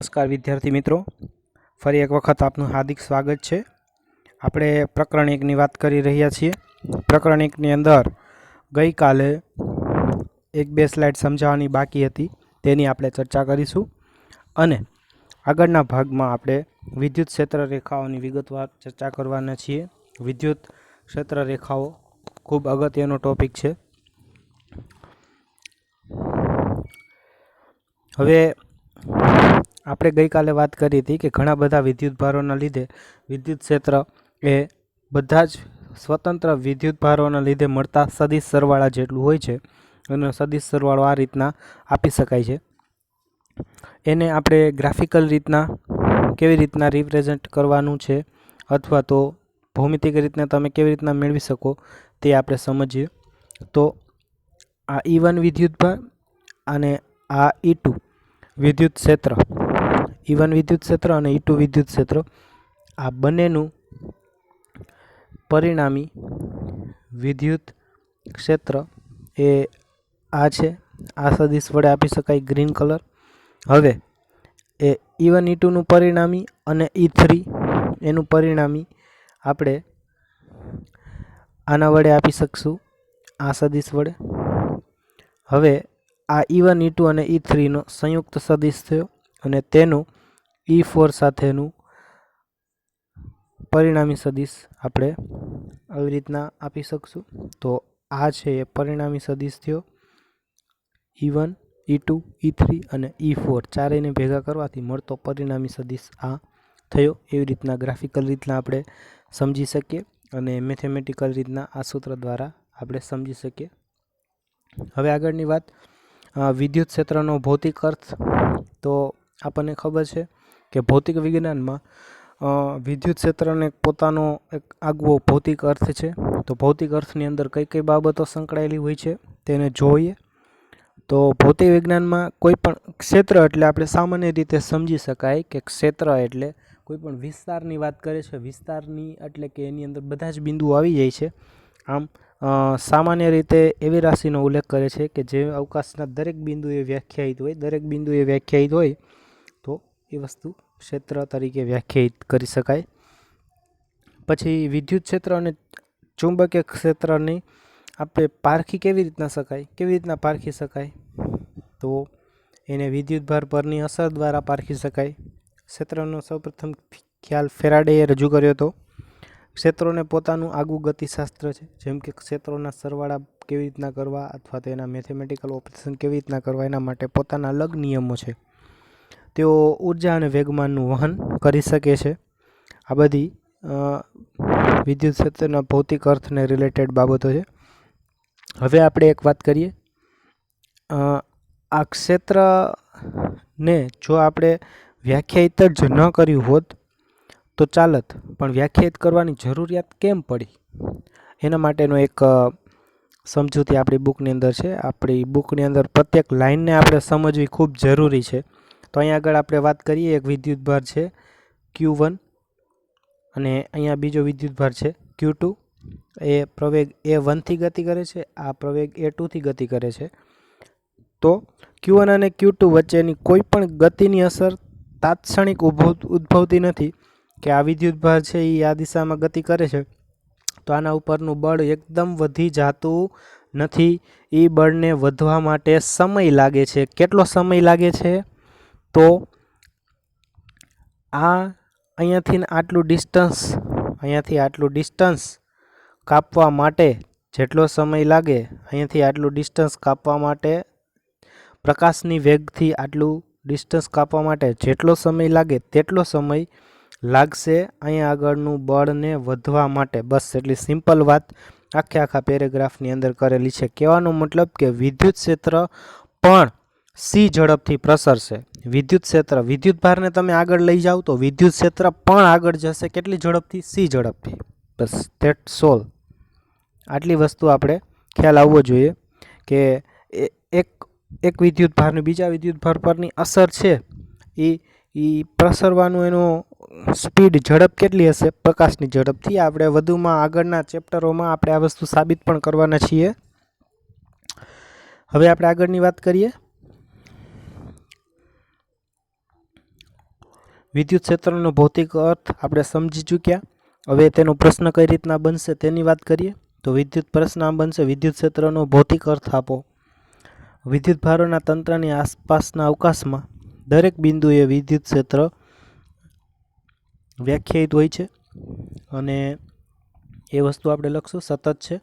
નમસ્કાર વિદ્યાર્થી મિત્રો, ફરી એક વખત આપનું હાર્દિક સ્વાગત છે। આપણે પ્રકરણ 1ની વાત કરી રહ્યા છીએ। પ્રકરણ 1ની અંદર ગઈકાલે એક બે સ્લાઇડ સમજાવવાની બાકી હતી, તેની આપણે ચર્ચા કરીશું અને આગળના ભાગમાં આપણે વિદ્યુત ક્ષેત્ર રેખાઓની વિગતવાર ચર્ચા કરવાના છીએ। વિદ્યુત ક્ષેત્ર રેખાઓ ખૂબ અગત્યનો ટોપિક છે। હવે આપણે ગઈકાલે વાત કરી હતી કે ઘણા બધા વિદ્યુત ભારોના લીધે વિદ્યુત ક્ષેત્ર એ બધા જ સ્વતંત્ર વિદ્યુત ભારોના લીધે મળતા સદિશ સરવાળા જેટલું હોય છે અને સદિશ સરવાળો આ રીતના આપી શકાય છે। એને આપણે ગ્રાફિકલ રીતના કેવી રીતના રિપ્રેઝેન્ટ કરવાનું છે અથવા તો ભૌમિતિક રીતના તમે કેવી રીતના મેળવી શકો તે આપણે સમજીએ। તો આ E1 વિદ્યુત ભાર અને આ E2 વિદ્યુત ક્ષેત્ર, E1 વિદ્યુત ક્ષેત્ર અને E2 વિદ્યુત ક્ષેત્ર, આ બંનેનું પરિણામી વિદ્યુત ક્ષેત્ર એ આ છે। આ સદિશ વડે આપી શકાય ગ્રીન કલર। હવે એ E1 E2નું પરિણામી અને E3 એનું પરિણામી આપણે આના વડે આપી શકશું, આ સદિશ વડે। હવે આ E1 E2 અને E3નો સંયુક્ત સદિશ થયો અને તેનું E4 સાથેનું પરિણામી સદિશ આપણે આવી રીતના આપી શકશું। તો આ છે એ પરિણામી સદિશ થયો, E1 E2 E3 અને E4 ચારેયને ભેગા કરવાથી મળતો પરિણામી સદિશ આ થયો। એવી રીતના ગ્રાફિકલ રીતના આપણે સમજી શકીએ અને મેથેમેટિકલ રીતના આ સૂત્ર દ્વારા આપણે સમજી શકીએ। હવે આગળની વાત, વિદ્યુત ક્ષેત્રનો ભૌતિક અર્થ, તો આપણને ખબર છે કે ભૌતિક વિજ્ઞાનમાં વિદ્યુત ક્ષેત્રને પોતાનો એક આગવો ભૌતિક અર્થ છે। તો ભૌતિક અર્થની અંદર કઈ કઈ બાબતો સંકળાયેલી હોય છે તેને જોઈએ। તો ભૌતિક વિજ્ઞાનમાં કોઈ પણ ક્ષેત્ર એટલે આપણે સામાન્ય રીતે સમજી શકાય કે ક્ષેત્ર એટલે કોઈ પણ વિસ્તારની વાત કરે છે। વિસ્તારની એટલે કે એની અંદર બધા જ બિંદુઓ આવી જાય છે। આમ સામાન્ય રીતે એવી રાશિનો ઉલ્લેખ કરે છે કે જે અવકાશના દરેક બિંદુએ વ્યાખ્યાયિત હોય, દરેક બિંદુએ વ્યાખ્યાયિત હોય તો એ વસ્તુ ક્ષેત્ર તરીકે વ્યાખ્યાયિત કરી શકાય। પછી વિદ્યુત ક્ષેત્ર અને ચુંબકીય ક્ષેત્રની આપણે પારખી કેવી રીતના શકાય, કેવી રીતના પારખી શકાય? તો એને વિદ્યુતભાર પરની અસર દ્વારા પારખી શકાય। ક્ષેત્રનો સૌપ્રથમ ખ્યાલ ફેરાડેએ રજૂ કર્યો હતો। ક્ષેત્રોને પોતાનું આગવું ગતિશાસ્ત્ર છે, જેમ કે ક્ષેત્રોના સરવાળા કેવી રીતના કરવા અથવા તો એના મેથેમેટિકલ ઓપરેશન કેવી રીતના કરવા, એના માટે પોતાના અલગ નિયમો છે। તેઓ ઉર્જા અને વેગમાનનું વહન કરી શકે છે। આ બધી વિદ્યુત ક્ષેત્રના ભૌતિક અર્થને રિલેટેડ બાબતો છે। હવે આપણે એક વાત કરીએ, આ ક્ષેત્રને જો આપણે વ્યાખ્યાયિત જ ન કર્યું હોત તો ચાલત, પણ વ્યાખ્યાયિત કરવાની જરૂરિયાત કેમ પડી એના માટેનો એક સમજૂતી આપણી બુકની અંદર છે। આપણી બુકની અંદર પ્રત્યેક લાઇનને આપણે સમજવી ખૂબ જરૂરી છે। તો અહીંયા આગળ આપણે વાત કરીએ, એક વિદ્યુતભાર છે Q1 અને અહીંયા બીજો વિદ્યુતભાર છે Q2। એ પ્રવેગ A1થી ગતિ કરે છે, આ પ્રવેગ A2થી ગતિ કરે છે। તો Q1 અને Q2 વચ્ચેની કોઈ પણ ગતિની અસર તાત્ક્ષણિક ઉદ્ભવતી નથી કે આ વિદ્યુતભાર છે એ આ દિશામાં ગતિ કરે છે તો આના ઉપરનું બળ એકદમ વધી જતું નથી। એ બળને વધવા માટે સમય લાગે છે। કેટલો સમય લાગે છે? તો આ અહીંયાથી આટલું ડિસ્ટન્સ કાપવા માટે જેટલો સમય લાગે, અહીંયાથી આટલું ડિસ્ટન્સ કાપવા માટે, પ્રકાશની વેગથી આટલું ડિસ્ટન્સ કાપવા માટે જેટલો સમય લાગે તેટલો સમય લાગશે અહીંયા આગળનું બળને વધવા માટે। બસ એટલી સિમ્પલ વાત આખા પેરેગ્રાફની અંદર કરેલી છે। કહેવાનો મતલબ કે વિદ્યુત ક્ષેત્ર પણ સી ઝડપથી પ્રસરશે। વિદ્યુત ક્ષેત્ર, વિદ્યુતભારને તમે આગળ લઈ જાઓ તો વિદ્યુત ક્ષેત્ર પણ આગળ જશે, કેટલી ઝડપથી? સી ઝડપથી। બસ ધેટ્સ ઓલ। આટલી વસ્તુ આપણે ખ્યાલ આવવો જોઈએ કે એક વિદ્યુતભારની બીજા વિદ્યુતભાર પરની અસર છે એ પ્રસરવાનું એનું સ્પીડ, ઝડપ કેટલી હશે? પ્રકાશની ઝડપથી। આપણે વધુમાં આગળના ચેપ્ટરોમાં આપણે આ વસ્તુ સાબિત પણ કરવાના છીએ। હવે આપણે આગળની વાત કરીએ, વિદ્યુત ક્ષેત્રનો ભૌતિક અર્થ આપણે સમજી ચૂક્યા. હવે તેનો પ્રશ્ન કઈ રીતના બનશે તેની વાત કરીએ. તો વિદ્યુત પ્રશ્ન આમ બનશે: વિદ્યુત ક્ષેત્રનો ભૌતિક અર્થ આપો. વિદ્યુત ભારોના તંત્રની આસપાસના અવકાશમાં દરેક બિંદુએ વિદ્યુત ક્ષેત્ર વ્યાખ્યાયિત હોય છે અને એ વસ્તુ આપણે લખશું સતત છે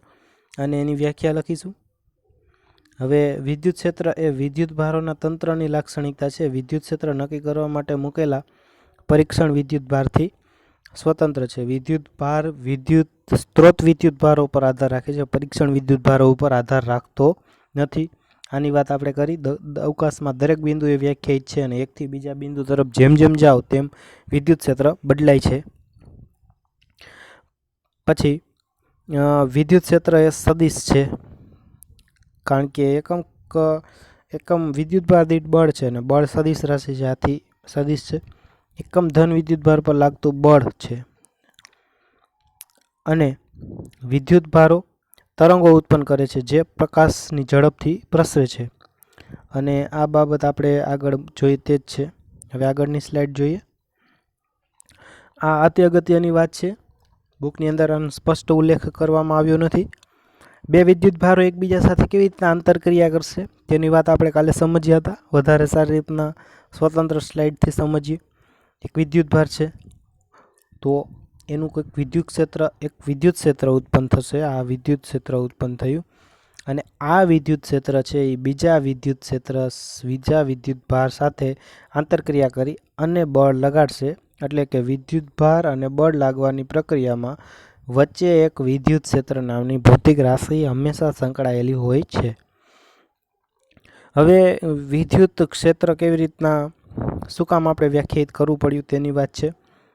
અને એની વ્યાખ્યા લખીશું. હવે વિદ્યુત ક્ષેત્ર એ વિદ્યુત ભારોના તંત્રની લાક્ષણિકતા છે. વિદ્યુત ક્ષેત્ર નક્કી કરવા માટે મૂકેલા પરીક્ષણ વિદ્યુત ભારથી સ્વતંત્ર છે. વિદ્યુત ભાર વિદ્યુત સ્ત્રોત વિદ્યુત ભારો ઉપર આધાર રાખે છે, પરીક્ષણ વિદ્યુત ભારો ઉપર આધાર રાખતો નથી. આની વાત આપણે કરી. અવકાશમાં દરેક બિંદુ એ વ્યાખ્યાયિત છે અને એકથી બીજા બિંદુ તરફ જેમ જેમ જાઓ તેમ વિદ્યુત ક્ષેત્ર બદલાય છે. પછી વિદ્યુત ક્ષેત્ર એ સદિશ છે, કારણ કે એકમ વિદ્યુત ભાર દીઠ બળ છે અને બળ સદિશ રાશિ છે, આથી સદિશ છે. એકમ ધન વિદ્યુત ભાર પર લાગતું બળ છે અને વિદ્યુત ભારો તરંગો ઉત્પન્ન કરે છે જે પ્રકાશની ઝડપથી પ્રસરે છે. અને આ બાબત આપણે આગળ જોઈએ તે જ છે. હવે આગળની સ્લાઇડ જોઈએ. આ અતિ અગત્યની વાત છે, બુકની અંદર આનો સ્પષ્ટ ઉલ્લેખ કરવામાં આવ્યો નથી. બે વિદ્યુત ભારો એકબીજા સાથે કેવી રીતના આંતરક્રિયા કરશે તેની વાત આપણે કાલે સમજ્યા હતા. વધારે સારી રીતના સ્વતંત્ર સ્લાઇડથી સમજીએ. એક વિદ્યુત ભાર છે તો એનું કોઈક વિદ્યુત ક્ષેત્ર ઉત્પન્ન થશે. આ વિદ્યુત ક્ષેત્ર ઉત્પન્ન થયું અને આ વિદ્યુત ક્ષેત્ર છે એ બીજા વિદ્યુત ભાર સાથે આંતરક્રિયા કરી અને બળ લગાડશે. એટલે કે વિદ્યુત ભાર અને બળ લાગવાની પ્રક્રિયામાં વચ્ચે એક વિદ્યુત ક્ષેત્ર નામની ભૌતિક રાશિ હંમેશા સંકળાયેલી હોય છે. હવે વિદ્યુત ક્ષેત્ર કેવી રીતના શું કામ આપણે વ્યાખ્યાયિત કરવું પડ્યું તેની વાત છે.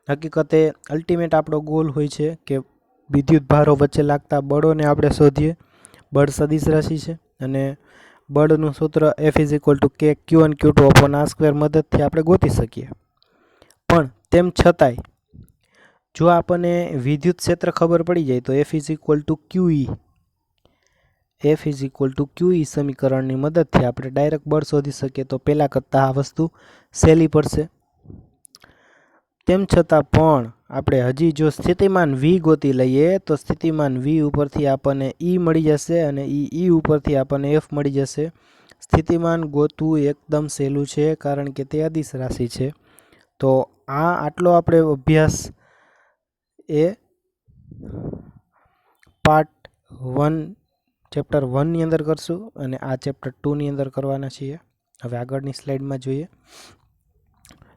હકીકતે અલ્ટિમેટ આપણો ગોલ હોય છે કે વિદ્યુત ભારો વચ્ચે લાગતા બળોને આપણે શોધીએ. બળ સદિશ રાશિ છે અને બળનું સૂત્ર F=K Q1Q2/r² મદદથી આપણે ગોતી શકીએ. પણ તેમ છતાંય જો આપણને વિદ્યુત ક્ષેત્ર ખબર પડી જાય તો F=QE સમીકરણની મદદથી આપણે ડાયરેક્ટ બળ શોધી શકીએ. તો પહેલાં કરતાં આ વસ્તુ સહેલી પડશે. તેમ છતાં પણ આપણે હજી જો સ્થિતિમાન V ગોતી લઈએ તો સ્થિતિમાન V ઉપરથી આપણને E મળી જશે અને E ઉપરથી આપણને F મળી જશે. સ્થિતિમાન ગોતવું એકદમ સહેલું છે કારણ કે તે અદિશ રાશિ છે. તો આટલો આપણે અભ્યાસ એ પાર્ટ 1 ચેપ્ટર 1ની અંદર કરશું અને આ ચેપ્ટર 2ની અંદર કરવાના છીએ. હવે આગળની સ્લાઇડમાં જોઈએ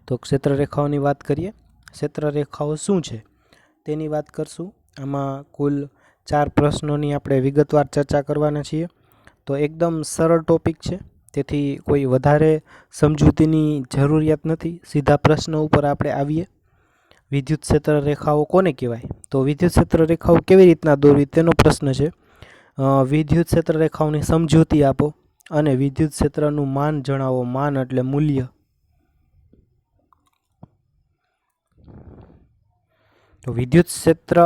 તો ક્ષેત્ર રેખાઓની વાત કરીએ. ક્ષેત્ર રેખાઓ શું છે તેની વાત કરશું. આમાં કુલ 4 પ્રશ્નોની આપણે વિગતવાર ચર્ચા કરવાના છીએ. તો એકદમ સરળ ટોપિક છે, તેથી કોઈ વધારે સમજૂતીની જરૂરિયાત નથી. સીધા પ્રશ્ન ઉપર આપણે આવીએ. વિદ્યુત ક્ષેત્ર રેખાઓ કોને કહેવાય? તો વિદ્યુત ક્ષેત્ર રેખાઓ કેવી રીતના દોરવી તેનો પ્રશ્ન છે. વિદ્યુત ક્ષેત્ર રેખાઓની સમજૂતી આપો અને વિદ્યુત ક્ષેત્રનું માન જણાવો. માન એટલે મૂલ્ય. તો વિદ્યુત ક્ષેત્ર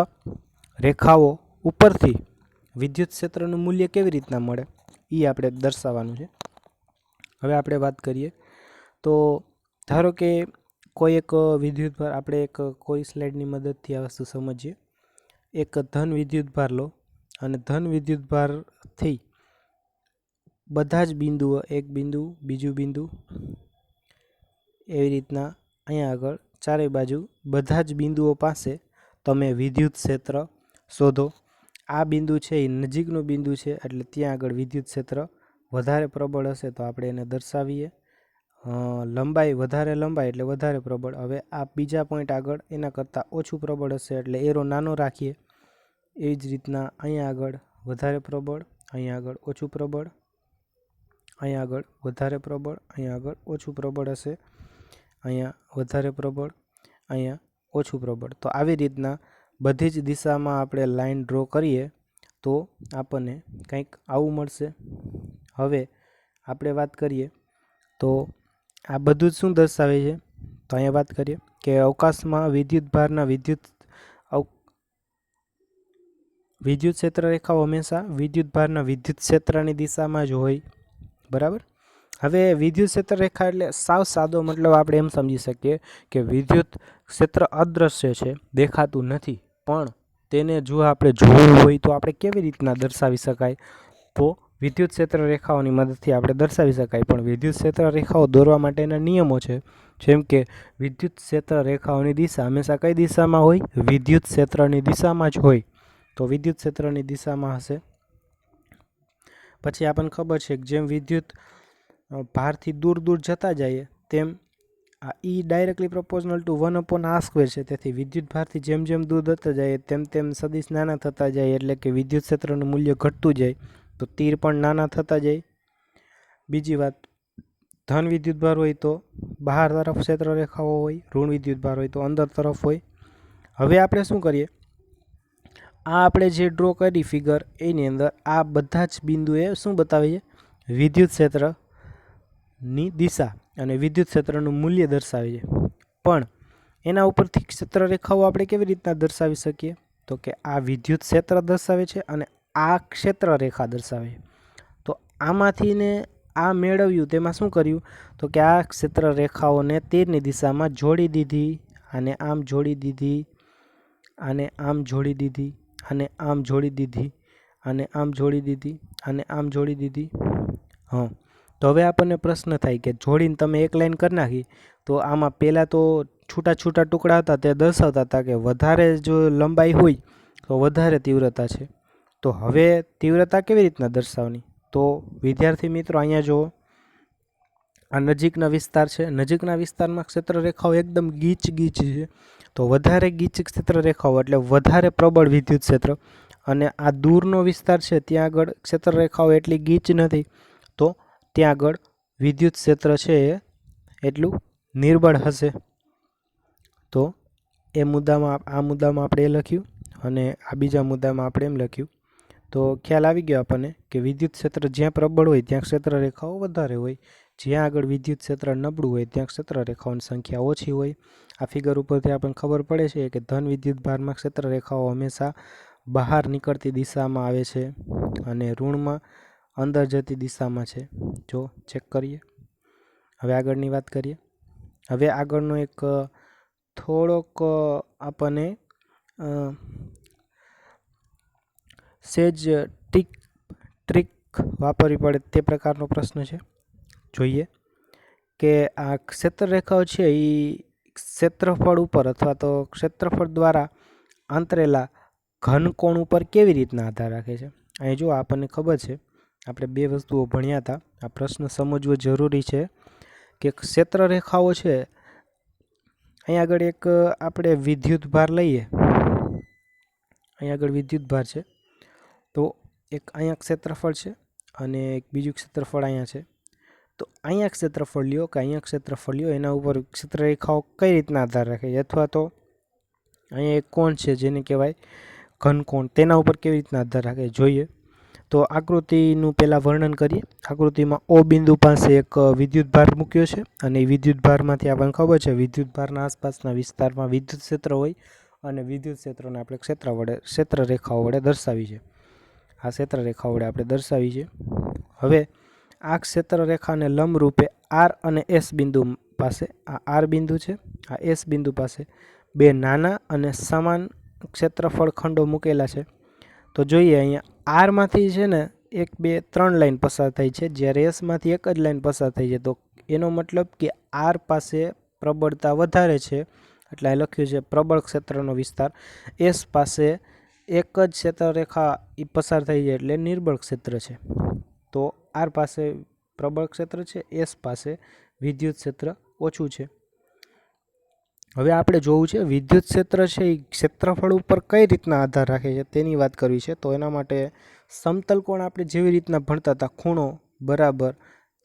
રેખાઓ ઉપરથી વિદ્યુત ક્ષેત્રનું મૂલ્ય કેવી રીતના મળે એ આપણે દર્શાવવાનું છે. હવે આપણે વાત કરીએ તો ધારો કે કોઈ એક વિદ્યુત ભાર, આપણે કોઈ સ્લાઇડની મદદથી આ વસ્તુ સમજીએ. એક ધન વિદ્યુત ભાર લો અને ધન વિદ્યુત ભારથી બધા જ બિંદુઓ, એક બિંદુ, બીજું બિંદુ, એવી રીતના અહીંયા આગળ ચારે બાજુ બધા જ બિંદુઓ પાસે તમે વિદ્યુત ક્ષેત્ર શોધો. આ બિંદુ છે એ નજીકનું બિંદુ છે એટલે ત્યાં આગળ વિદ્યુત ક્ષેત્ર વધારે પ્રબળ હશે તો આપણે એને દર્શાવીએ. વધારે લંબાઈ એટલે વધારે પ્રબળ. હવે આ બીજા પોઈન્ટ આગળ એના કરતાં ઓછું પ્રબળ હશે એટલે એરો નાનો રાખીએ. એ જ રીતના અહીંયા આગળ વધારે પ્રબળ, અહીંયા આગળ ઓછું પ્રબળ, અહીંયા આગળ વધારે પ્રબળ, અહીંયા આગળ ઓછું પ્રબળ હશે, અહીંયા વધારે પ્રબળ, અહીંયા ઓછું પ્રબળ. તો આવી રીતના બધી જ દિશામાં આપણે લાઈન ડ્રો કરીએ તો આપણને કંઈક આવું મળશે. હવે આપણે વાત કરીએ તો આ બધું જ શું દર્શાવે છે? તો અહીંયા વાત કરીએ કે અવકાશમાં વિદ્યુત ભારના વિદ્યુત ક્ષેત્ર રેખાઓ હંમેશા વિદ્યુત ભારના વિદ્યુત ક્ષેત્રની દિશામાં જ હોય. બરાબર. હવે વિદ્યુત ક્ષેત્ર રેખા એટલે સાવ સાદો મતલબ આપણે એમ સમજી શકીએ કે વિદ્યુત ક્ષેત્ર અદૃશ્ય છે, દેખાતું નથી, પણ તેને જો આપણે જોવું હોય તો આપણે કેવી રીતના દર્શાવી શકાય? તો વિદ્યુત ક્ષેત્ર રેખાઓની મદદથી આપણે દર્શાવી શકાય. પણ વિદ્યુત ક્ષેત્ર રેખાઓ દોરવા માટેના નિયમો છે, જેમ કે વિદ્યુત ક્ષેત્ર રેખાઓની દિશા હંમેશા કઈ દિશામાં હોય? વિદ્યુત ક્ષેત્રની દિશામાં જ હોય. તો વિદ્યુત ક્ષેત્રની દિશામાં હશે. પછી આપણને ખબર છે કે જેમ વિદ્યુત ભારથી દૂર દૂર જતા જઈએ તેમ આ ઈ ડાયરેક્ટલી પ્રોપોર્શનલ ટુ 1/r² છે. તેથી વિદ્યુત ભારથી જેમ જેમ દૂર જતા જાય તેમ તેમ સદિશ નાના થતા જાય, એટલે કે વિદ્યુત ક્ષેત્રનું મૂલ્ય ઘટતું જાય, તો તીર પણ નાના થતા જાય. બીજી વાત, ધન વિદ્યુત ભાર હોય તો બહાર તરફ ક્ષેત્ર રેખાઓ હોય, ઋણ વિદ્યુત ભાર હોય તો અંદર તરફ હોય. હવે આપણે શું કરીએ? આ આપણે જે ડ્રો કરી ફિગર એની અંદર આ બધા જ બિંદુએ શું બતાવે છે? વિદ્યુત ક્ષેત્રની દિશા અને વિદ્યુત ક્ષેત્રનું મૂલ્ય દર્શાવે છે. પણ એના ઉપરથી ક્ષેત્ર રેખાઓ આપણે કેવી રીતના દર્શાવી શકીએ? તો કે આ વિદ્યુત ક્ષેત્ર દર્શાવે છે અને આ ક્ષેત્ર રેખા દર્શાવે છે. તો આમાંથી ને આ મેળવ્યું તેમાં શું કર્યું? તો કે આ ક્ષેત્ર રેખાઓને તીરની દિશામાં જોડી દીધી, અને આમ જોડી દીધી, અને આમ જોડી દીધી, અને આમ જોડી દીધી, અને આમ જોડી દીધી, અને આમ જોડી દીધી. હા, તો હવે આપણને પ્રશ્ન થાય કે જોડીને તમે એક લાઈન કરી નાખી, તો આમાં પહેલાં તો છૂટા છૂટા ટુકડા હતા તે દર્શાવતા હતા કે વધારે જો લંબાઈ હોય તો વધારે તીવ્રતા છે. તો હવે તીવ્રતા કેવી રીતના દર્શાવવાની? તો વિદ્યાર્થી મિત્રો અહીંયા જુઓ, આ નજીકના વિસ્તાર છે. નજીકના વિસ્તારમાં ક્ષેત્ર રેખાઓ એકદમ ગીચ ગીચ છે. તો વધારે ગીચ ક્ષેત્ર રેખાઓ એટલે વધારે પ્રબળ વિદ્યુત ક્ષેત્ર, અને આ દૂરનો વિસ્તાર છે ત્યાં આગળ ક્ષેત્ર રેખાઓ એટલી ગીચ નથી, તો ત્યાં આગળ વિદ્યુત ક્ષેત્ર છે એ એટલું નિર્બળ હશે. તો આ મુદ્દામાં આપણે એ લખ્યું, અને આ બીજા મુદ્દામાં આપણે એમ લખ્યું. તો ખ્યાલ આવી ગયો આપણને કે વિદ્યુત ક્ષેત્ર જ્યાં પ્રબળ હોય ત્યાં ક્ષેત્ર રેખાઓ વધારે હોય, જ્યાં આગળ વિદ્યુત ક્ષેત્ર નબળું હોય ત્યાં ક્ષેત્ર રેખાઓની સંખ્યા ઓછી હોય. આ ફિગર ઉપરથી આપણને ખબર પડે છે કે ધન વિદ્યુત ભારમાં ક્ષેત્ર રેખાઓ હંમેશા બહાર નીકળતી દિશામાં આવે છે, અને ઋણમાં અંદર જતી દિશામાં છે. જો ચેક કરીએ. હવે આગળની વાત કરીએ. હવે આગળનો એક થોડોક આપણને સેજ ટ્રીક વાપરવી પડે તે પ્રકારનો પ્રશ્ન છે. જોઈએ કે આ ક્ષેત્ર રેખાઓ છે એ ક્ષેત્રફળ ઉપર અથવા તો ક્ષેત્રફળ દ્વારા આંતરેલા ઘનકોણ ઉપર કેવી રીતના આધાર રાખે છે. અહીં જો આપણને ખબર છે, આપણે બે વસ્તુઓ ભણ્યા હતા. આ પ્રશ્ન સમજવો જરૂરી છે કે ક્ષેત્ર રેખાઓ છે, અહીં આગળ એક આપણે વિદ્યુત ભાર લઈએ, અહીં આગળ વિદ્યુત ભાર છે, તો એક અહીંયા ક્ષેત્રફળ છે અને એક બીજું ક્ષેત્રફળ અહીંયા છે. તો અહીંયા ક્ષેત્રફળ લ્યો કે અહીંયા ક્ષેત્રફળ લ્યો, એના ઉપર ક્ષેત્ર રેખાઓ કઈ રીતના આધાર રાખે છે, અથવા તો અહીંયા એક કોણ છે જેને કહેવાય ઘનકોણ, તેના ઉપર કેવી રીતના આધાર રાખે જોઈએ. તો આકૃતિનું પહેલાં વર્ણન કરીએ. આકૃતિમાં ઓ બિંદુ પાસે એક વિદ્યુત ભાર મૂક્યો છે, અને વિદ્યુત ભારમાંથી આપણને ખબર છે વિદ્યુત ભારના આસપાસના વિસ્તારમાં વિદ્યુત ક્ષેત્ર હોય, અને વિદ્યુત ક્ષેત્રને આપણે ક્ષેત્ર રેખાઓ વડે દર્શાવી છે. આ ક્ષેત્ર રેખાઓ વડે આપણે દર્શાવી છે. હવે આ ક્ષેત્ર રેખાને લંબ રૂપે આર અને એસ બિંદુ પાસે, આ આર બિંદુ છે, આ એસ બિંદુ પાસે બે નાના અને સમાન ક્ષેત્રફળ ખંડો મૂકેલા છે. તો જોઈએ અહીંયા આરમાંથી છે ને 1 2 3 લાઈન પસાર થઈ છે, જ્યારે એસમાંથી એક જ લાઈન પસાર થઈ છે. તો એનો મતલબ કે આર પાસે પ્રબળતા વધારે છે, એટલે આ લખ્યું છે પ્રબળ ક્ષેત્રનો વિસ્તાર. એસ પાસે એક જ ક્ષેત્ર રેખા એ પસાર થઈ જાય એટલે નિર્બળ ક્ષેત્ર છે. તો આર પાસે પ્રબળ ક્ષેત્ર છે, એસ પાસે વિદ્યુત ક્ષેત્ર ઓછું છે. હવે આપણે જોવું છે વિદ્યુત ક્ષેત્ર છે એ ક્ષેત્રફળ ઉપર કઈ રીતના આધાર રાખે છે તેની વાત કરવી છે. તો એના માટે સમતલ કોણ આપણે જેવી રીતના ભણતા હતા, ખૂણો બરાબર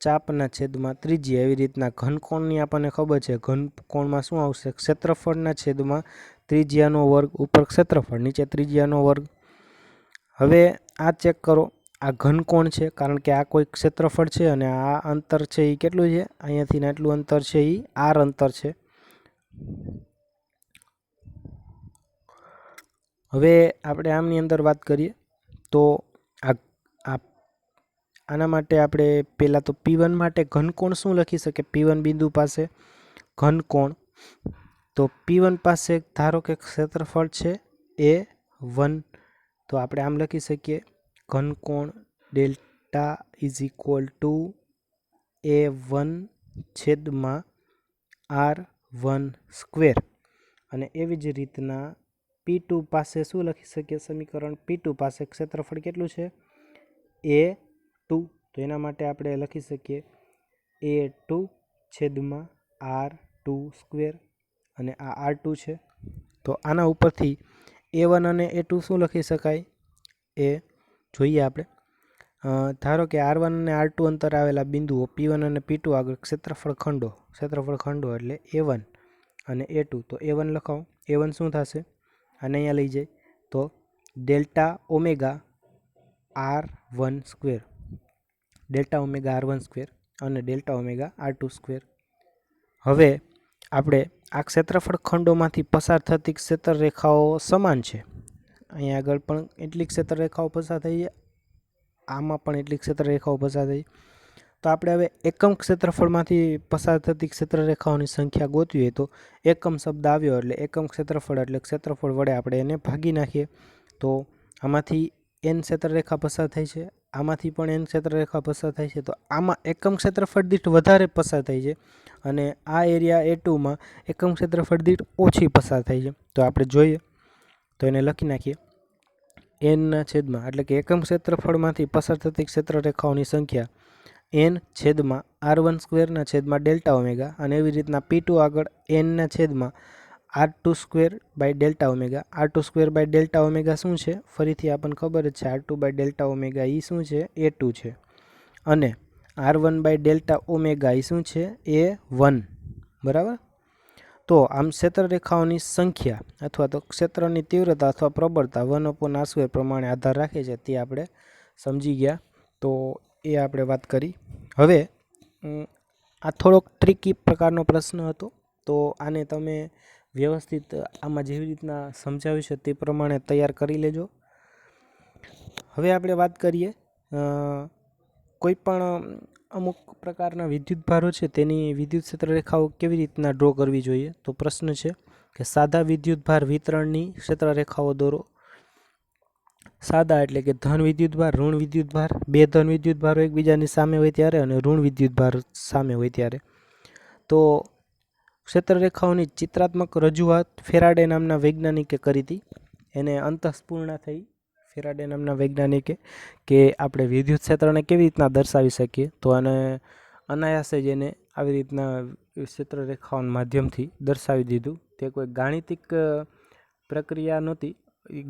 ચાપના છેદમાં ત્રિજ્યા, એવી રીતના ઘનકોણની આપણને ખબર છે. ઘનકોણમાં શું આવશે? ક્ષેત્રફળના છેદમાં ત્રિજ્યાનો વર્ગ, ઉપર ક્ષેત્રફળ નીચે ત્રિજ્યાનો વર્ગ. હવે આ ચેક કરો, આ ઘનકોણ છે કારણ કે આ કોઈ ક્ષેત્રફળ છે, અને આ અંતર છે એ કેટલું છે? અહીંયાથી આટલું અંતર છે એ આર અંતર છે. હવે આપણે આમની અંદર વાત કરીએ તો આના માટે આપણે પહેલાં તો P1 માટે ઘનકોણ શું લખી શકીએ? P1 બિંદુ પાસે ઘનકોણ, તો P1 પાસે ધારો કે ક્ષેત્રફળ છે A1, તો આપણે આમ લખી શકીએ ઘનકોણ delta is equal to A1 છેદમાં R1 સ્ક્વેર. અને એવી જ રીતના P2 પાસે શું લખી શકીએ સમીકરણ? P2 પાસે ક્ષેત્રફળ કેટલું છે? A2, તો એના માટે આપણે લખી શકીએ A2 છેદમાં R2 સ્ક્વેર, અને આ R2 છે. તો આના ઉપરથી A1 અને A2 શું લખી શકાય એ જોઈએ આપણે. ધારો કે R1 અને R2 અંતર આવેલા બિંદુઓ P1 અને P2 આગળ ક્ષેત્રફળ ખંડો એટલે A1 અને A2. તો A1 લખાવો. A1 શું થશે? આને અહીંયા લઈ જાય તો delta omega R1 square, delta omega R1 square અને ડેલ્ટા ઓમેગા R2 સ્ક્વેર. હવે આપણે આ ક્ષેત્રફળ ખંડોમાંથી પસાર થતી ક્ષેત્રરેખાઓ સમાન છે. અહીંયા આગળ પણ એટલી ક્ષેત્રરેખાઓ પસાર થઈ છે, આમાં પણ એટલી ક્ષેત્રરેખાઓ પસાર થઈ. તો આપણે હવે એકમ ક્ષેત્રફળમાંથી પસાર થતી ક્ષેત્રરેખાઓની સંખ્યા ગોતવી હોય તો એકમ શબ્દ આવ્યો એટલે એકમ ક્ષેત્રફળ એટલે ક્ષેત્રફળ વડે આપણે એને ભાગી નાખીએ. તો આમાંથી n ક્ષેત્રરેખા પસાર થઈ છે, આમાંથી પણ n ક્ષેત્રરેખા પસાર થાય છે. તો આમાં એકમ ક્ષેત્રફળ દીઠ વધારે પસાર થાય છે અને આ એરિયા A2માં એકમ ક્ષેત્રફળ દીઠ ઓછી પસાર થાય છે. તો આપણે જોઈએ તો એને લખી નાખીએ n છેદમાં, એટલે કે એકમ ક્ષેત્રફળમાંથી પસાર થતી ક્ષેત્રરેખાઓની સંખ્યા n છેદમાં R1 સ્ક્વેરના છેદમાં ડેલ્ટા ઓમેગા, અને એવી રીતના P2 આગળ n છેદમાં R2 square by delta omega. R2 square by delta omega શું છે? ફરીથી આપણને ખબર જ છે R2 બાય ડેલ્ટા ઓમેગા એ શું છે? A2 છે. અને R1 બાય ડેલ્ટા ઓમેગા એ શું છે? A1. બરાબર. તો આમ ક્ષેત્રરેખાઓની સંખ્યા અથવા તો ક્ષેત્રની તીવ્રતા અથવા પ્રબળતા 1/r² પ્રમાણે આધાર રાખે છે, તે આપણે સમજી ગયા. તો એ આપણે વાત કરી. હવે આ થોડોક ટ્રિકી પ્રકારનો પ્રશ્ન હતો, તો આને તમે વ્યવસ્થિત આમાં જેવી રીતના સમજાવ્યું છે તે પ્રમાણે તૈયાર કરી લેજો. હવે આપણે વાત કરીએ કોઈ પણ અમુક પ્રકારના વિદ્યુત ભારો છે તેની વિદ્યુત ક્ષેત્રરેખાઓ કેવી રીતના ડ્રો કરવી જોઈએ. તો પ્રશ્ન છે કે સાદા વિદ્યુત ભાર વિતરણની ક્ષેત્રરેખાઓ દોરો. સાદા એટલે કે ધન વિદ્યુત ભાર, ઋણ વિદ્યુત ભાર. બે ધન વિદ્યુત ભારો એકબીજાની સામે હોય ત્યારે અને ઋણ વિદ્યુત ભાર સામે હોય ત્યારે. તો ક્ષેત્રરેખાઓની ચિત્રાત્મક રજૂઆત ફેરાડે નામના વૈજ્ઞાનિકે કરી હતી. એને અંતઃસ્ફૂર્ણા થઈ ફેરાડે નામના વૈજ્ઞાનિકે કે આપણે વિદ્યુત ક્ષેત્રને કેવી રીતના દર્શાવી શકીએ. તો આને અનાયાસે જ એને આવી રીતના ક્ષેત્રરેખાઓના માધ્યમથી દર્શાવી દીધું. તે કોઈ ગાણિતિક પ્રક્રિયા નહોતી,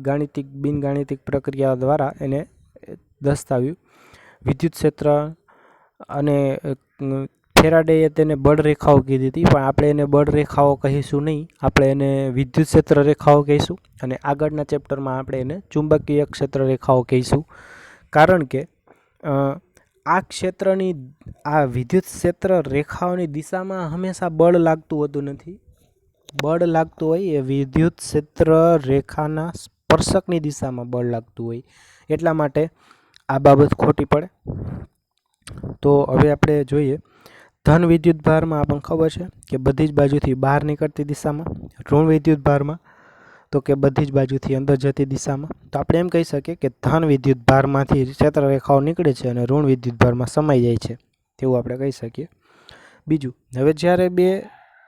ગાણિતિક બિનગાણિતિક પ્રક્રિયા દ્વારા એને દર્શાવ્યું વિદ્યુત ક્ષેત્ર. અને ફેરાડેએ તેને બળરેખાઓ કીધી હતી, પણ આપણે એને બળરેખાઓ કહીશું નહીં, આપણે એને વિદ્યુત ક્ષેત્ર રેખાઓ કહીશું. અને આગળના ચેપ્ટરમાં આપણે એને ચુંબકીય ક્ષેત્ર રેખાઓ કહીશું. કારણ કે આ ક્ષેત્રની આ વિદ્યુત ક્ષેત્ર રેખાઓની દિશામાં હંમેશા બળ લાગતું હોતું નથી. બળ લાગતું હોય એ વિદ્યુત ક્ષેત્ર રેખાના સ્પર્શકની દિશામાં બળ લાગતું હોય, એટલા માટે આ બાબત ખોટી પડે. તો હવે આપણે જોઈએ ધન વિદ્યુત ભારમાં આપણને ખબર છે કે બધી જ બાજુથી બહાર નીકળતી દિશામાં, ઋણ વિદ્યુત ભારમાં તો કે બધી જ બાજુથી અંદર જતી દિશામાં. તો આપણે એમ કહી શકીએ કે ધન વિદ્યુત ભારમાંથી ક્ષેત્રરેખાઓ નીકળે છે અને ઋણ વિદ્યુત ભારમાં સમાઈ જાય છે, તેવું આપણે કહી શકીએ. બીજું, હવે જ્યારે બે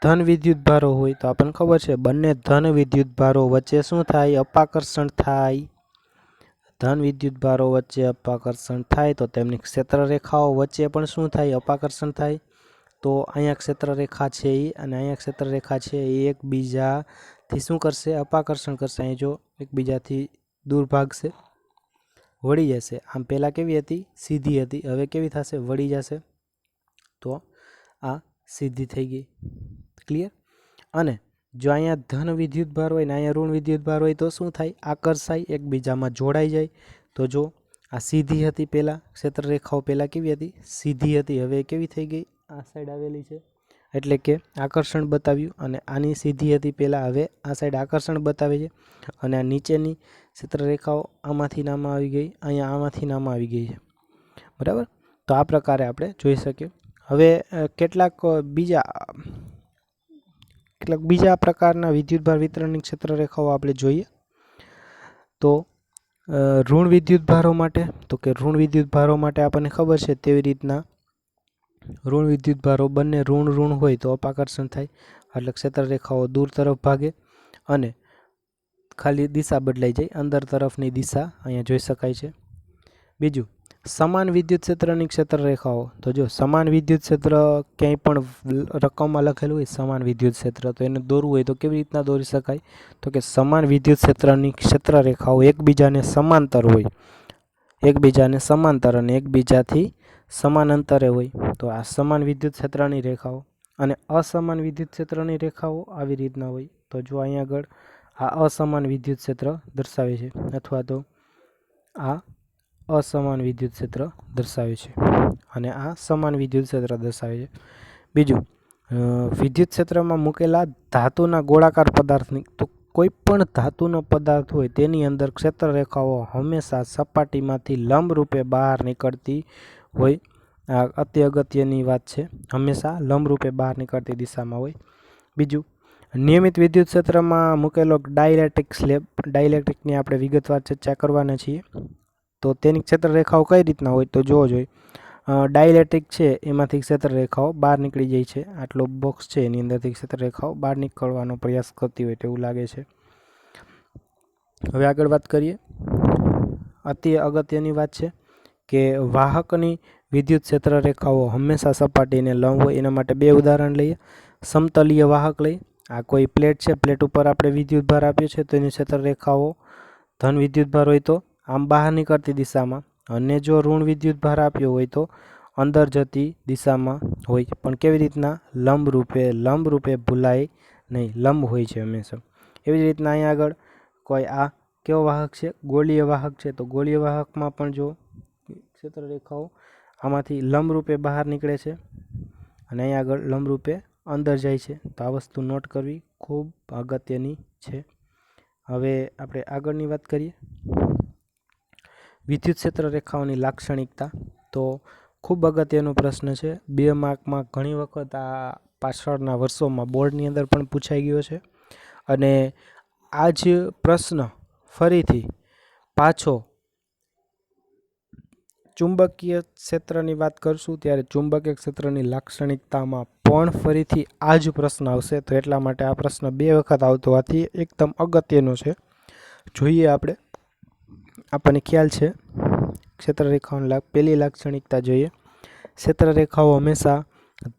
ધન વિદ્યુત ભારો હોય તો આપણને ખબર છે બંને ધન વિદ્યુત ભારો વચ્ચે શું થાય? અપાકર્ષણ થાય. ધન વિદ્યુત ભારો વચ્ચે અપાકર્ષણ થાય તો તેમની ક્ષેત્રરેખાઓ વચ્ચે પણ શું થાય? અપાકર્ષણ થાય. તો અહીંયા ક્ષેત્રરેખા છે એ અને અહીંયા ક્ષેત્રરેખા છે એ એકબીજાથી શું કરશે? અપાકર્ષણ કરશે. અહીં જો એકબીજાથી દૂર ભાગશે, વળી જશે. આમ પહેલાં કેવી હતી? સીધી હતી, હવે કેવી થશે? વળી જશે. તો આ સીધી થઈ ગઈ. ક્લિયર? અને જો અહીંયા ધન વિદ્યુત ભાર હોય ને અહીંયા ઋણ વિદ્યુત ભાર હોય તો શું થાય? આકર્ષાય, એકબીજામાં જોડાઈ જાય. તો જો આ સીધી હતી પહેલાં, ક્ષેત્રરેખાઓ પહેલાં કેવી હતી? સીધી હતી, હવે કેવી થઈ ગઈ? આ સાઈડ આવેલી છે, એટલે કે આકર્ષણ બતાવ્યું. અને આની સીધી હતી પહેલાં, હવે આ સાઈડ આકર્ષણ બતાવે છે. અને આ નીચેની ક્ષેત્રરેખાઓ આમાંથી નામાં આવી ગઈ, અહીંયા આમાંથી નામાં આવી ગઈ છે. બરાબર? તો આ પ્રકારે આપણે જોઈ શકીએ. હવે કેટલાક બીજા પ્રકારના વિદ્યુતભાર વિતરણની ક્ષેત્રરેખાઓ આપણે જોઈએ. તો ઋણ વિદ્યુતભારો માટે, તો કે ઋણ વિદ્યુતભારો માટે આપણને ખબર છે તેવી રીતના ઋણ વિદ્યુતભારો બંને ઋણ હોય તો અપાકર્ષણ થાય, એટલે ક્ષેત્રરેખાઓ દૂર તરફ ભાગે અને ખાલી દિશા બદલાઈ જાય, અંદર તરફની દિશા અહીંયા જોઈ શકાય છે. બીજું, સમાન વિદ્યુત ક્ષેત્રની ક્ષેત્રરેખાઓ. તો જો સમાન વિદ્યુત ક્ષેત્ર ક્યાંય પણ રકમમાં લખેલું હોય સમાન વિદ્યુત ક્ષેત્ર, તો એને દોરવું હોય તો કેવી રીતના દોરી શકાય? તો કે સમાન વિદ્યુત ક્ષેત્રની ક્ષેત્રરેખાઓ એકબીજાને સમાંતર હોય, એકબીજાને સમાંતર અને એકબીજાથી સમાન અંતરે હોય, તો આ સમાન વિદ્યુત ક્ષેત્રની રેખાઓ. અને અસમાન વિદ્યુત ક્ષેત્રની રેખાઓ આવી રીતના હોય. તો જો અહીંયા આગળ આ અસમાન વિદ્યુત ક્ષેત્ર દર્શાવે છે, અથવા તો આ અસમાન વિદ્યુત ક્ષેત્ર દર્શાવે છે અને આ સમાન વિદ્યુત ક્ષેત્ર દર્શાવે છે. બીજું, વિદ્યુત ક્ષેત્રમાં મૂકેલા ધાતુના ગોળાકાર પદાર્થની, તો કોઈ પણ ધાતુનો પદાર્થ હોય તેની અંદર ક્ષેત્રરેખાઓ હંમેશા સપાટીમાંથી લંબ રૂપે બહાર નીકળતી હોય. આ અતિ અગત્યની વાત છે, હંમેશા લંબ રૂપે બહાર નીકળતી દિશામાં હોય. બીજું, નિયમિત વિદ્યુત ક્ષેત્રમાં મૂકેલો ડાઇલેક્ટ્રિક સ્લેબ, ડાઇલેક્ટ્રિકની આપણે વિગતવાર ચર્ચા કરવાના છીએ. તો તેની ક્ષેત્રરેખાઓ કઈ રીતના હોય? તો જોવો જોઈએ. ડાઇલેક્ટ્રિક છે એમાંથી ક્ષેત્રરેખાઓ બહાર નીકળી જાય છે. આટલો બોક્સ છે એની અંદરથી ક્ષેત્રરેખાઓ બહાર નીકળવાનો પ્રયાસ કરતી હોય તેવું લાગે છે. હવે આગળ વાત કરીએ. અતિ અગત્યની વાત છે કે વાહકની વિદ્યુત ક્ષેત્રરેખાઓ હંમેશા સપાટીને લંબ હોય. એના માટે બે ઉદાહરણ લઈએ. સમતલીય વાહક લઈએ. આ કોઈ પ્લેટ છે, પ્લેટ ઉપર આપણે વિદ્યુતભાર આપ્યો છે, તો એની ક્ષેત્રરેખાઓ ધન વિદ્યુતભાર હોય તો આમ બહાર નીકળતી દિશામાં, અને જો ઋણ વિદ્યુતભાર આપ્યો હોય તો અંદર જતી દિશામાં હોય. પણ કેવી રીતના? લંબ રૂપે ભૂલાય નહીં, લંબ હોય છે હંમેશા. એવી જ રીતના અહીંયા આગળ કોઈ આ કેવો વાહક છે? ગોળીય વાહક છે. તો ગોળીય વાહકમાં પણ જો ક્ષેત્રરેખાઓ આમાંથી લંબ રૂપે બહાર નીકળે છે અને અહીંયા આગળ લંબ રૂપે અંદર જાય છે. તો આ વસ્તુ નોટ કરવી ખૂબ અગત્યની છે. હવે આપણે આગળની વાત કરીએ. વિદ્યુત ક્ષેત્રરેખાઓની લાક્ષણિકતા. તો ખૂબ અગત્યનો પ્રશ્ન છે. 2 માર્કમાં ઘણી વખત આ પાછળના વર્ષોમાં બોર્ડની અંદર પણ પૂછાઈ ગયો છે. અને આ જ પ્રશ્ન ફરીથી પાછો ચુંબકીય ક્ષેત્રની વાત કરશું ત્યારે ચુંબકીય ક્ષેત્રની લાક્ષણિકતામાં પણ ફરીથી આ જ પ્રશ્ન આવશે. તો એટલા માટે આ પ્રશ્ન 2 વખત આવતો હોવાથી એકદમ અગત્યનો છે. જોઈએ આપણે, આપણને ખ્યાલ છે ક્ષેત્રરેખાઓની પહેલી લાક્ષણિકતા જોઈએ. ક્ષેત્રરેખાઓ હંમેશા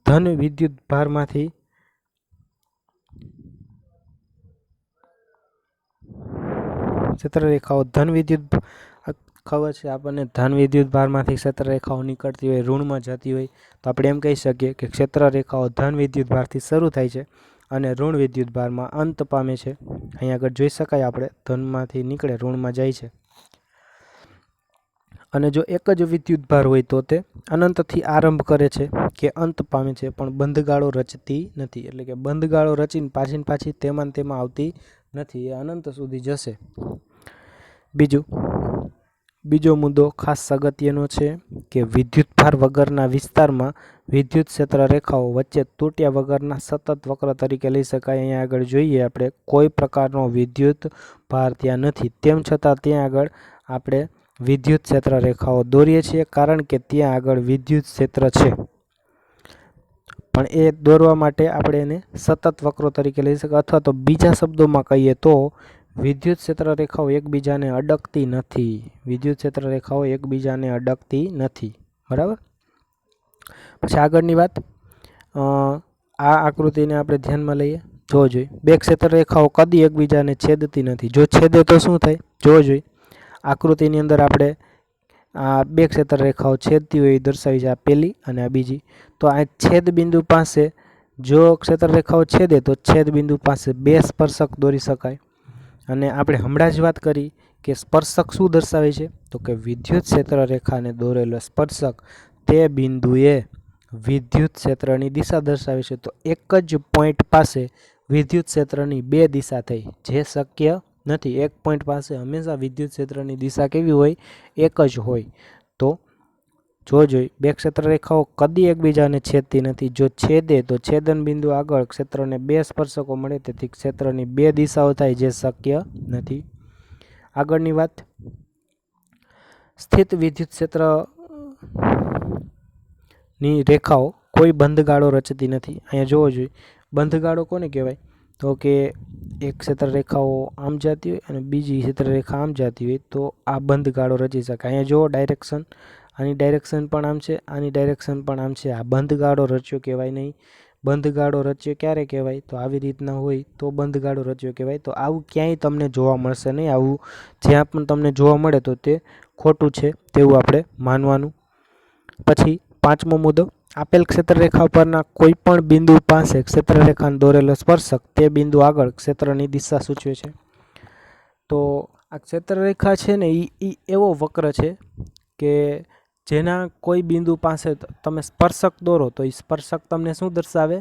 ધન વિદ્યુત ભારમાંથી ખબર છે આપણને ધન વિદ્યુત ભારમાંથી ક્ષેત્રરેખાઓ નીકળતી હોય, ઋણમાં જતી હોય, તો આપણે એમ કહી શકીએ કે ક્ષેત્રરેખાઓ ધન વિદ્યુત ભારથી શરૂ થાય છે અને ઋણ વિદ્યુત ભારમાં અંત પામે છે. અહીંયા આગળ જોઈ શકાય આપણે, ધનમાંથી નીકળે ઋણમાં જાય છે. અને જો એક જ વિદ્યુત ભાર હોય તો તે અનંતથી આરંભ કરે છે કે અંત પામે છે, પણ બંધગાળો રચતી નથી. એટલે કે બંધગાળો રચીને પાછી તેમાં આવતી નથી, એ અનંત સુધી જશે. બીજો મુદ્દો ખાસ અગત્યનો છે કે વિદ્યુતભાર વગરના વિસ્તારમાં વિદ્યુત ક્ષેત્રરેખાઓ વચ્ચે તૂટ્યા વગરના સતત વક્ર તરીકે લઈ શકાય. અહીંયા આગળ જોઈએ આપણે, કોઈ પ્રકારનો વિદ્યુત ભાર ત્યાં નથી, તેમ છતાં ત્યાં આગળ આપણે વિદ્યુત ક્ષેત્રરેખાઓ દોરીએ છીએ, કારણ કે ત્યાં આગળ વિદ્યુત ક્ષેત્ર છે. પણ એ દોરવા માટે આપણે એને સતત વક્રો તરીકે લઈ શકાય, અથવા તો બીજા શબ્દોમાં કહીએ તો વિદ્યુત ક્ષેત્રરેખાઓ એકબીજાને અડકતી નથી. વિદ્યુત ક્ષેત્રરેખાઓ એકબીજાને અડકતી નથી. બરાબર. પછી આગળની વાત, આ આકૃતિને આપણે ધ્યાનમાં લઈએ. જોવો જોઈએ, 2 ક્ષેત્રરેખાઓ કદી એકબીજાને છેદતી નથી. જો છેદે તો શું થાય? જોવો જોઈએ. આકૃતિની અંદર આપણે આ 2 ક્ષેત્રરેખાઓ છેદતી હોય એ દર્શાવી છે, આ પહેલી અને આ બીજી. તો આ છેદ બિંદુ પાસે જો ક્ષેત્રરેખાઓ છેદે તો છેદ બિંદુ પાસે 2 સ્પર્શક દોરી શકાય. અને આપણે હમણાં જ વાત કરી કે સ્પર્શક શું દર્શાવે છે? તો કે વિદ્યુત ક્ષેત્રરેખાને દોરેલો સ્પર્શક તે બિંદુએ વિદ્યુત ક્ષેત્રની દિશા દર્શાવે છે. તો એક જ પોઈન્ટ પાસે વિદ્યુત ક્ષેત્રની 2 દિશા થઈ, જે શક્ય નથી. એક પોઈન્ટ પાસે હંમેશા વિદ્યુત ક્ષેત્રની દિશા કેવી હોય? એક જ હોય. તો જોઈ બે ક્ષેત્ર રેખાઓ કદી એકબીજાને છેદતી નથી. જો છેદે તો છેદન બિંદુ આગળ ક્ષેત્રને બે સ્પર્શકો મળે, તેથી ક્ષેત્રની બે દિશાઓ થાય, જે શક્ય નથી. આગળની વાત, સ્થિત વિદ્યુત ક્ષેત્ર ની રેખાઓ કોઈ બંધગાળો રચતી નથી. અહીંયા જોવો જોઈએ, બંધગાળો કોને કહેવાય? તો કે એક ક્ષેત્ર રેખાઓ આમ જતી હોય અને બીજી ક્ષેત્ર રેખા આમ જતી હોય, તો આ બંધગાળો રચી શકાય. અહીંયા જુઓ ડાયરેક્શન, આની ડાયરેક્શન પણ આમ છે, આની ડાયરેક્શન પણ આમ છે. આ બંધગાળો રચ્યો કહેવાય નહીં. બંધગાળો રચ્યો ક્યારે કહેવાય? તો આવી રીતના હોય તો બંધગાળો રચ્યો કહેવાય. તો આવું ક્યાંય તમને જોવા મળશે નહીં. આવું જ્યાં પણ તમને જોવા મળે તો તે ખોટું છે તેવું આપણે માનવાનું. પછી પાંચમો મુદ્દો, આપેલ ક્ષેત્રરેખા પરના કોઈ પણ બિંદુ પાસે ક્ષેત્રરેખાને દોરેલો સ્પર્શક તે બિંદુ આગળ ક્ષેત્રની દિશા સૂચવે છે. તો આ ક્ષેત્રરેખા છે ને એ એવો વક્ર છે કે જેના કોઈ બિંદુ પાસે તમે સ્પર્શક દોરો તો એ સ્પર્શક તમને શું દર્શાવે?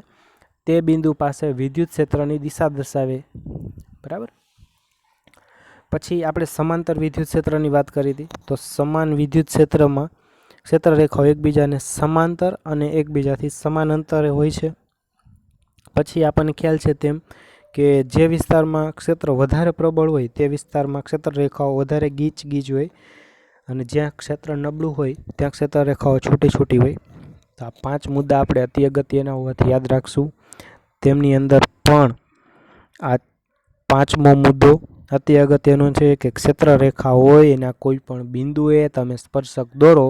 તે બિંદુ પાસે વિદ્યુત ક્ષેત્રની દિશા દર્શાવે. બરાબર. પછી આપણે સમાંતર વિદ્યુત ક્ષેત્રની વાત કરી હતી. તો સમાન વિદ્યુત ક્ષેત્રમાં ક્ષેત્રરેખાઓ એકબીજાને સમાંતર અને એકબીજાથી સમાન અંતરે હોય છે. પછી આપણને ખ્યાલ છે તેમ કે જે વિસ્તારમાં ક્ષેત્ર વધારે પ્રબળ હોય તે વિસ્તારમાં ક્ષેત્રરેખાઓ વધારે ગીચ હોય, અને જ્યાં ક્ષેત્ર નબળું હોય ત્યાં ક્ષેત્રરેખાઓ છૂટી હોય. તો આ 5 મુદ્દા આપણે અતિ અગત્યના હોવાથી યાદ રાખશું. તેમની અંદર પણ આ 5મો મુદ્દો અતિ અગત્યનો છે કે ક્ષેત્રરેખા હોય એના કોઈ પણ બિંદુએ તમે સ્પર્શક દોરો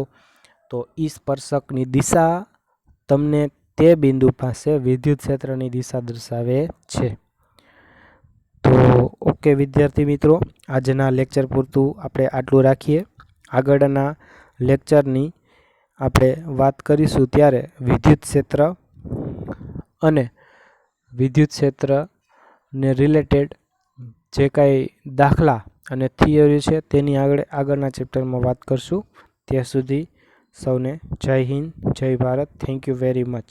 તો એ સ્પર્શકની દિશા તમને તે બિંદુ પાસે વિદ્યુત ક્ષેત્રની દિશા દર્શાવે છે. તો ઓકે વિદ્યાર્થી મિત્રો, આજના લેક્ચર પૂરતું આપણે આટલું રાખીએ. આગળના લેક્ચરની આપણે વાત કરીશું ત્યારે વિદ્યુત ક્ષેત્ર અને વિદ્યુત ક્ષેત્રને રિલેટેડ જે કાંઈ દાખલા અને થિયરી છે તેની આગળના ચેપ્ટરમાં વાત કરશું. ત્યાં સુધી સૌને જય હિન્દ, જય Bharat. Thank you very much.